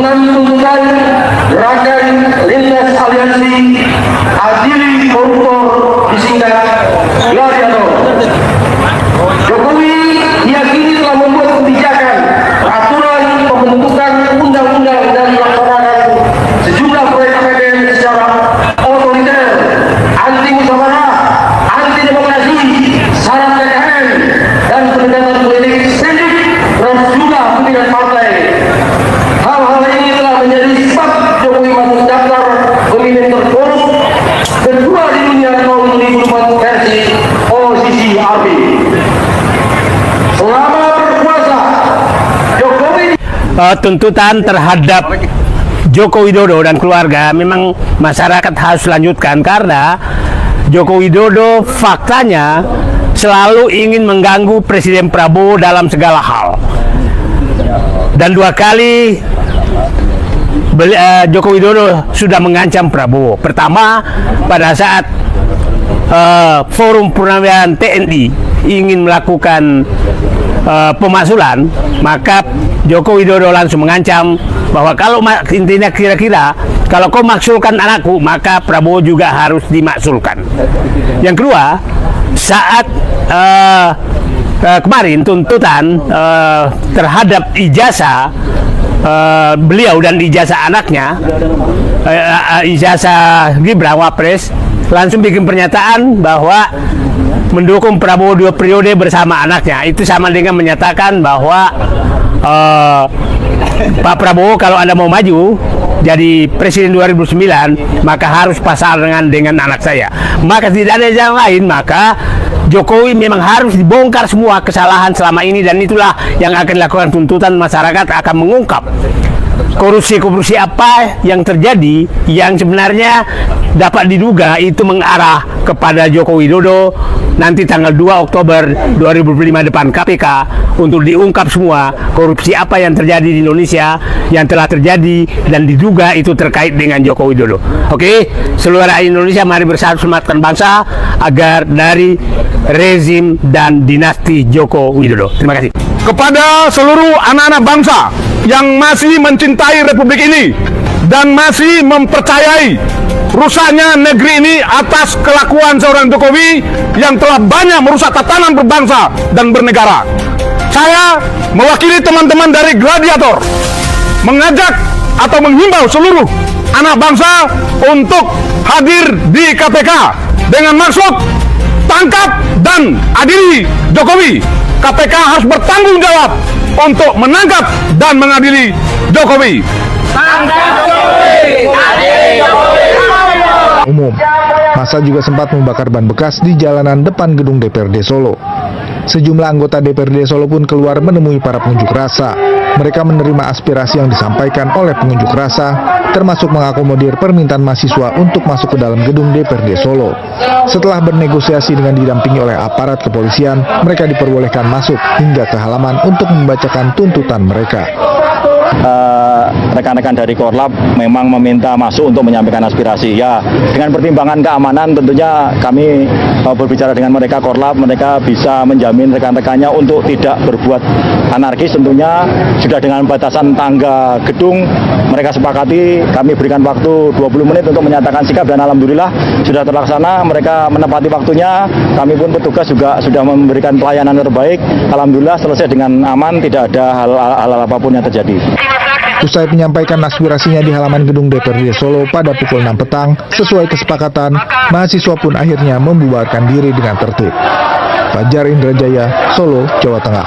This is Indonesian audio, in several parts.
mengantumkan gerakan lintas aliansi adili koruptor disingkat Gladiator. Jokowi diyakini telah membuat kebijakan, peraturan, pembentukan undang-undang dan melaksanakan sejumlah proyek APBN secara otoriter, anti musyawarah, anti demokrasi, syarat PKN, dan pendekatan politik sendik terhadap jumlah pimpinan partai. Hal-hal ini telah menjadi sebab Jokowi masuk daftar pemimpin terburuk kedua di dunia tahun 2004 versi OCCRP. Selama berkuasa, Jokowi tuntutan terhadap Joko Widodo dan keluarga memang masyarakat harus lanjutkan, karena Joko Widodo faktanya selalu ingin mengganggu Presiden Prabowo dalam segala hal. Dan 2 kali Joko Widodo sudah mengancam Prabowo. Pertama, pada saat forum purnawirawan TNI ingin melakukan pemaksulan, maka Joko Widodo langsung mengancam bahwa kalau intinya kira-kira kalau kau maksulkan anakku, maka Prabowo juga harus dimaksulkan. Yang kedua, saat kemarin tuntutan terhadap ijazah beliau dan ijazah anaknya, ijazah Gibran Wapres, langsung bikin pernyataan bahwa mendukung Prabowo 2 periode bersama anaknya. Itu sama dengan menyatakan bahwa Pak Prabowo kalau Anda mau maju jadi presiden 2009, maka harus pasangan dengan anak saya. Maka tidak ada jalan lain, maka Jokowi memang harus dibongkar semua kesalahan selama ini, dan itulah yang akan dilakukan. Tuntutan masyarakat akan mengungkap korupsi apa yang terjadi, yang sebenarnya dapat diduga itu mengarah kepada Joko Widodo nanti tanggal 2 Oktober 2005 depan KPK untuk diungkap semua korupsi apa yang terjadi di Indonesia, yang telah terjadi dan diduga itu terkait dengan Joko Widodo. Oke, seluruh rakyat Indonesia, mari bersatu selamatkan bangsa agar dari rezim dan dinasti Joko Widodo. Terima kasih. Kepada seluruh anak-anak bangsa yang masih mencintai Republik ini dan masih mempercayai rusaknya negeri ini atas kelakuan seorang Jokowi yang telah banyak merusak tatanan berbangsa dan bernegara, saya mewakili teman-teman dari Gladiator mengajak atau menghimbau seluruh anak bangsa untuk hadir di KPK dengan maksud tangkap dan adili Jokowi. KPK harus bertanggung jawab untuk menangkap dan mengadili Jokowi. Umum. Massa juga sempat membakar ban bekas di jalanan depan gedung DPRD Solo. Sejumlah anggota DPRD Solo pun keluar menemui para pengunjuk rasa. Mereka menerima aspirasi yang disampaikan oleh pengunjuk rasa, termasuk mengakomodir permintaan mahasiswa untuk masuk ke dalam gedung DPRD Solo. Setelah bernegosiasi dengan didampingi oleh aparat kepolisian, mereka diperbolehkan masuk hingga ke halaman untuk membacakan tuntutan mereka. Rekan-rekan dari Korlap memang meminta masuk untuk menyampaikan aspirasi. Ya, dengan pertimbangan keamanan tentunya kami berbicara dengan mereka Korlap, mereka bisa menjamin rekan-rekannya untuk tidak berbuat anarkis. Tentunya sudah dengan batasan tangga gedung mereka sepakati, kami berikan waktu 20 menit untuk menyatakan sikap, dan alhamdulillah sudah terlaksana. Mereka menepati waktunya, kami pun petugas juga sudah memberikan pelayanan terbaik. Alhamdulillah selesai dengan aman, tidak ada hal apapun yang terjadi. Usai menyampaikan aspirasinya di halaman gedung DPRD Solo pada pukul 6 petang, sesuai kesepakatan, mahasiswa pun akhirnya membubarkan diri dengan tertib. Fajar Indrajaya, Solo, Jawa Tengah.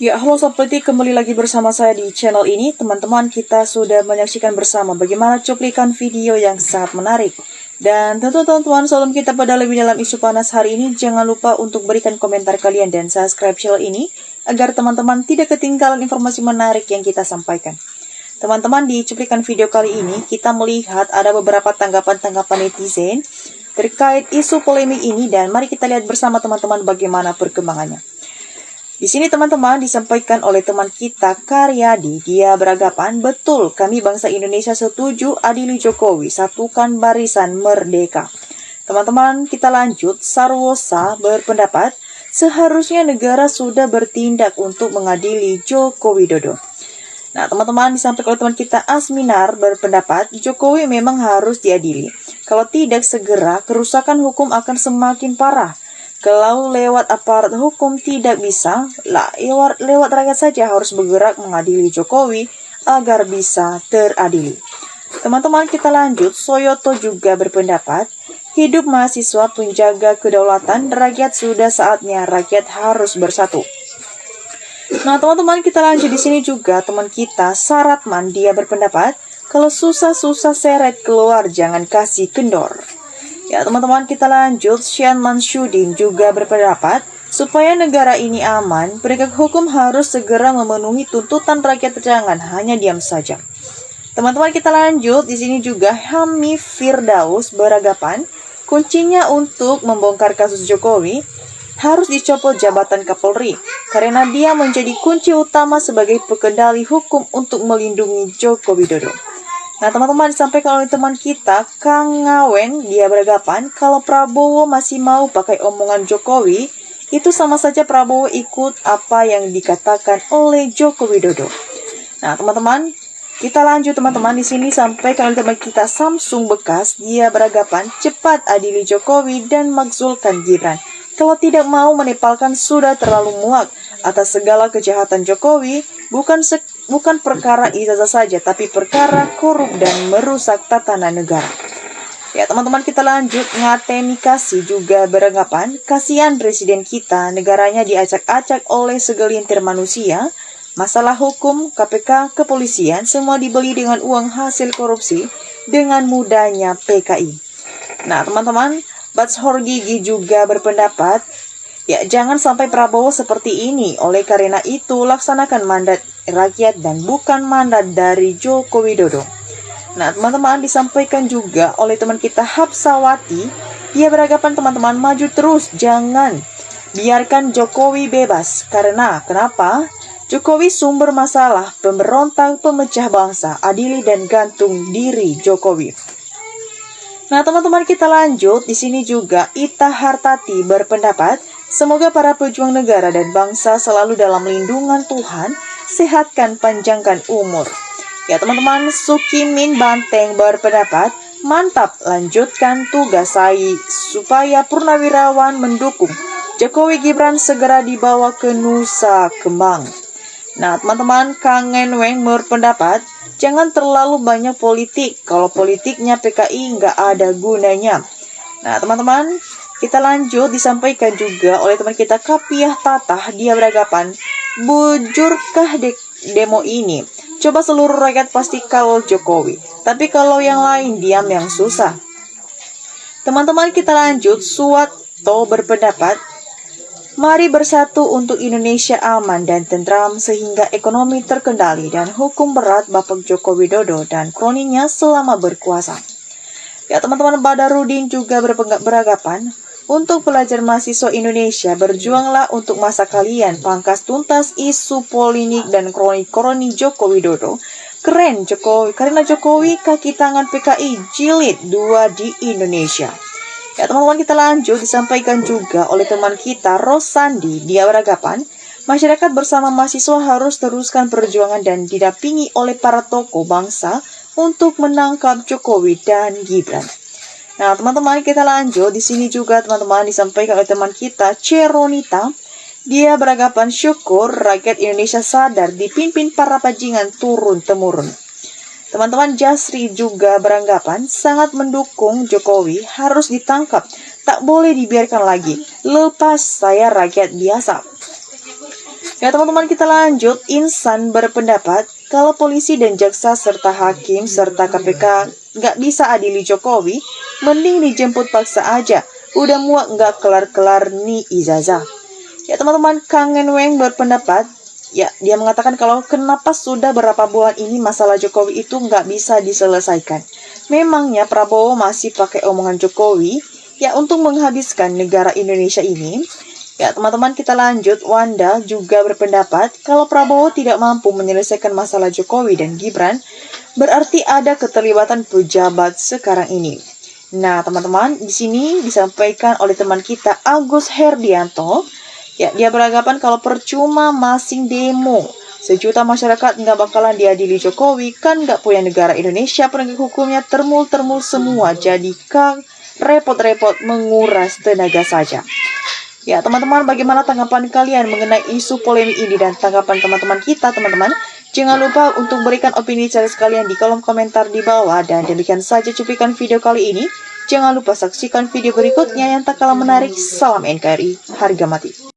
Ya, halo Sobat Politik, kembali lagi bersama saya di channel ini. Teman-teman, kita sudah menyaksikan bersama bagaimana cuplikan video yang sangat menarik. Dan tentu teman-teman, sebelum kita pada lebih dalam isu panas hari ini, jangan lupa untuk berikan komentar kalian dan subscribe channel ini, agar teman-teman tidak ketinggalan informasi menarik yang kita sampaikan. Teman-teman, di cuplikan video kali ini, kita melihat ada beberapa tanggapan-tanggapan netizen terkait isu polemik ini, dan mari kita lihat bersama teman-teman bagaimana perkembangannya. Di sini teman-teman disampaikan oleh teman kita Karyadi, dia beranggapan, betul kami bangsa Indonesia setuju adili Jokowi, satukan barisan merdeka. Teman-teman, kita lanjut. Sarwosa berpendapat, seharusnya negara sudah bertindak untuk mengadili Joko Widodo. Nah, teman-teman, disampaikan oleh teman kita Asminar berpendapat Jokowi memang harus diadili. Kalau tidak segera, kerusakan hukum akan semakin parah. Kalau lewat aparat hukum tidak bisa, lewat rakyat saja harus bergerak mengadili Jokowi agar bisa teradili. Teman-teman, kita lanjut. Soyoto juga berpendapat, hidup mahasiswa penjaga kedaulatan rakyat, sudah saatnya rakyat harus bersatu. Nah, teman-teman, kita lanjut di sini juga teman kita Saratman, dia berpendapat kalau susah-susah seret keluar, jangan kasih kendor. Ya, teman-teman, kita lanjut. Syan Mansyudin juga berpendapat supaya negara ini aman, penegak hukum harus segera memenuhi tuntutan rakyat, jangan hanya diam saja. Teman-teman, kita lanjut di sini juga. Hami Firdaus beranggapan kuncinya untuk membongkar kasus Jokowi harus dicopot jabatan Kapolri karena dia menjadi kunci utama sebagai pengendali hukum untuk melindungi Joko Widodo. Nah, teman-teman, disampaikan oleh teman kita Kang Ngawen, dia beranggapan kalau Prabowo masih mau pakai omongan Jokowi, itu sama saja Prabowo ikut apa yang dikatakan oleh Joko Widodo. Nah, teman-teman, kita lanjut teman-teman. Di sini sampaikan oleh teman kita Samsung Bekas, dia beranggapan cepat adili Jokowi dan makzulkan Gibran. Kalau tidak mau menepalkan sudah terlalu muak atas segala kejahatan Jokowi, bukan perkara ijazah saja, tapi perkara korup dan merusak tatanan negara. Ya, teman-teman, kita lanjut. Ngatemi Kasih juga beranggapan kasihan presiden kita, negaranya diacak-acak oleh segelintir manusia. Masalah hukum, KPK, kepolisian, semua dibeli dengan uang hasil korupsi dengan mudahnya PKI. Nah, teman-teman, Batshor Gigi juga berpendapat, ya jangan sampai Prabowo seperti ini. Oleh karena itu, laksanakan mandat rakyat dan bukan mandat dari Joko Widodo. Nah, teman-teman, disampaikan juga oleh teman kita Hapsawati, dia beranggapan teman-teman maju terus, jangan biarkan Jokowi bebas. Karena kenapa? Jokowi sumber masalah, pemberontak, pemecah bangsa, adili dan gantung diri Jokowi. Nah, teman-teman, kita lanjut. Di sini juga Ita Hartati berpendapat, semoga para pejuang negara dan bangsa selalu dalam lindungan Tuhan, sehatkan, panjangkan umur. Ya, teman-teman, Sukimin Banteng berpendapat, mantap, lanjutkan tugas saya supaya purnawirawan mendukung Jokowi Gibran segera dibawa ke Nusa Kembang. Nah, teman-teman, Kang Ngenweng berpendapat, jangan terlalu banyak politik. Kalau politiknya PKI nggak ada gunanya. Nah, teman-teman, kita lanjut. Disampaikan juga oleh teman kita Kapiah Tatah, dia beranggapan, bujurkah demo ini? Coba seluruh rakyat pasti kawal Jokowi. Tapi kalau yang lain diam yang susah. Teman-teman, kita lanjut. Suwato berpendapat, mari bersatu untuk Indonesia aman dan tentram sehingga ekonomi terkendali dan hukum berat Bapak Joko Widodo dan kroninya selama berkuasa. Ya, teman-teman, Badarudin juga beranggapan, untuk pelajar mahasiswa Indonesia, berjuanglah untuk masa kalian, pangkas tuntas isu politik dan kroni Joko Widodo. Keren Jokowi, karena Jokowi kaki tangan PKI jilid 2 di Indonesia. Ya, teman-teman, kita lanjut. Disampaikan juga oleh teman kita Rosandi, dia beranggapan masyarakat bersama mahasiswa harus teruskan perjuangan dan didampingi oleh para tokoh bangsa untuk menangkap Jokowi dan Gibran. Nah, teman-teman, kita lanjut. Di sini juga teman-teman disampaikan oleh teman kita Ceronita, dia beranggapan syukur rakyat Indonesia sadar dipimpin para bajingan turun-temurun. Teman-teman, Jasri juga beranggapan sangat mendukung Jokowi, harus ditangkap, tak boleh dibiarkan lagi. Lepas saya rakyat biasa. Ya, teman-teman, kita lanjut. Insan berpendapat kalau polisi dan jaksa serta hakim serta KPK nggak bisa adili Jokowi, mending dijemput paksa aja. Udah muak nggak kelar-kelar nih ijazah. Ya, teman-teman, Kang Ngenweng berpendapat, ya, dia mengatakan kalau kenapa sudah berapa bulan ini masalah Jokowi itu nggak bisa diselesaikan. Memangnya Prabowo masih pakai omongan Jokowi, ya, untuk menghabiskan negara Indonesia ini. Ya, teman-teman, kita lanjut. Wanda juga berpendapat kalau Prabowo tidak mampu menyelesaikan masalah Jokowi dan Gibran, berarti ada keterlibatan pejabat sekarang ini. Nah, teman-teman, di sini disampaikan oleh teman kita Agus Herdianto. Ya, dia beranggapan kalau percuma masing demo, Sejuta masyarakat nggak bakalan diadili Jokowi, kan nggak punya negara Indonesia penegak hukumnya termul-termul semua, jadi repot-repot menguras tenaga saja. Ya teman-teman, bagaimana tanggapan kalian mengenai isu polemik ini dan tanggapan teman-teman kita teman-teman? Jangan lupa untuk berikan opini sekalian di kolom komentar di bawah. Dan demikian saja cuplikan video kali ini. Jangan lupa saksikan video berikutnya yang tak kalah menarik. Salam NKRI, harga mati.